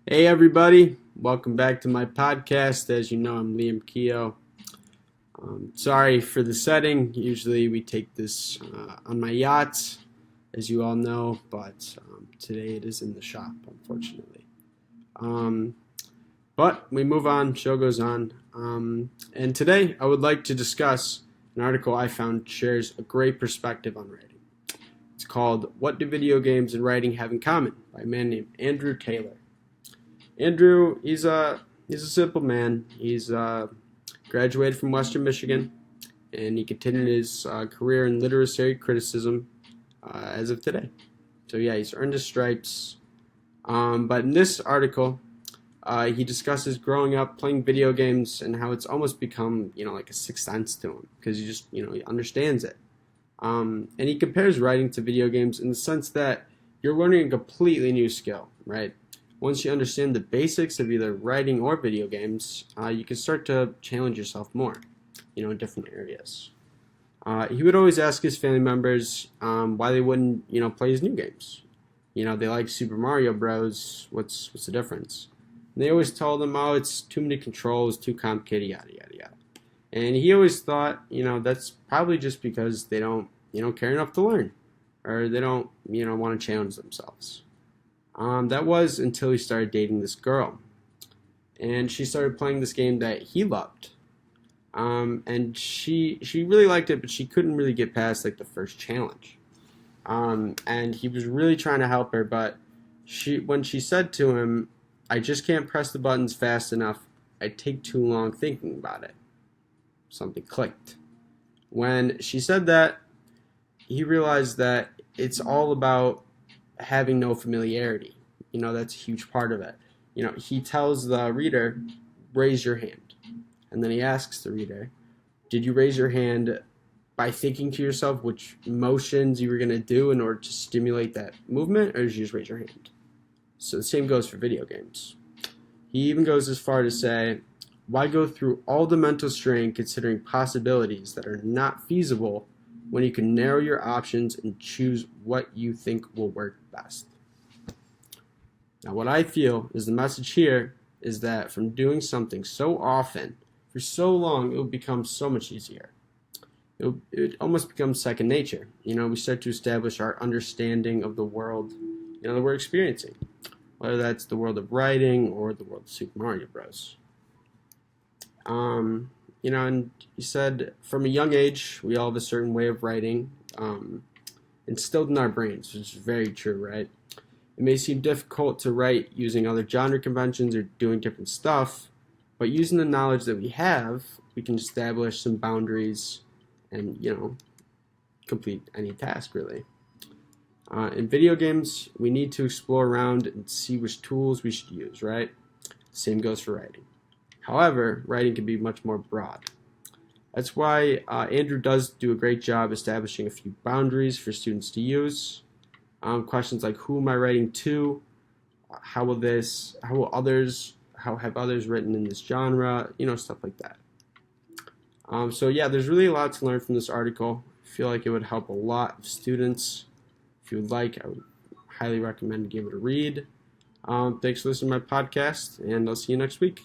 Hey everybody, welcome back to my podcast. As you know, I'm Liam Keogh. Sorry for the setting. Usually we take this on my yacht, as you all know, but today it is in the shop, unfortunately. Um, but we move on, show goes on. And today I would like to discuss an article I found shares a great perspective on writing. It's called "What Do Video Games and Writing Have in Common?" by a man named Andrew Taylor. Andrew, he's a simple man. He's graduated from Western Michigan, and he continued his career in literary criticism as of today. So yeah, he's earned his stripes. But in this article, he discusses growing up playing video games and how it's almost become like a sixth sense to him because he understands it. And he compares writing to video games in the sense that you're learning a completely new skill, right? Once you understand the basics of either writing or video games, you can start to challenge yourself more, in different areas. He would always ask his family members why they wouldn't, play his new games. They like Super Mario Bros. What's the difference? And they always told him, oh, it's too many controls, too complicated, yada yada yada. And he always thought, that's probably just because they don't, care enough to learn, or they don't, want to challenge themselves. That was until he started dating this girl. And she started playing this game that he loved. And she really liked it, but she couldn't really get past like the first challenge. And he was really trying to help her, but when she said to him, I just can't press the buttons fast enough, I take too long thinking about it. Something clicked. When she said that, he realized that it's all about having no familiarity. That's a huge part of it. He tells the reader, raise your hand. And then he asks the reader, did you raise your hand by thinking to yourself which motions you were going to do in order to stimulate that movement, or did you just raise your hand? So the same goes for video games. He even goes as far to say, why go through all the mental strain considering possibilities that are not feasible when you can narrow your options and choose what you think will work best? Now, what I feel is the message here is that from doing something so often, for so long, it will become so much easier. It almost becomes second nature. We start to establish our understanding of the world, that we're experiencing, whether that's the world of writing or the world of Super Mario Bros. And he said from a young age, we all have a certain way of writing instilled in our brains, which is very true, right? It may seem difficult to write using other genre conventions or doing different stuff, but using the knowledge that we have, we can establish some boundaries and, complete any task, really. In video games, we need to explore around and see which tools we should use, right? Same goes for writing. However, writing can be much more broad. That's why Andrew does do a great job establishing a few boundaries for students to use. Questions like, who am I writing to? How have others written in this genre? Stuff like that. So yeah, there's really a lot to learn from this article. I feel like it would help a lot of students. If you would like, I would highly recommend to give it a read. Thanks for listening to my podcast, and I'll see you next week.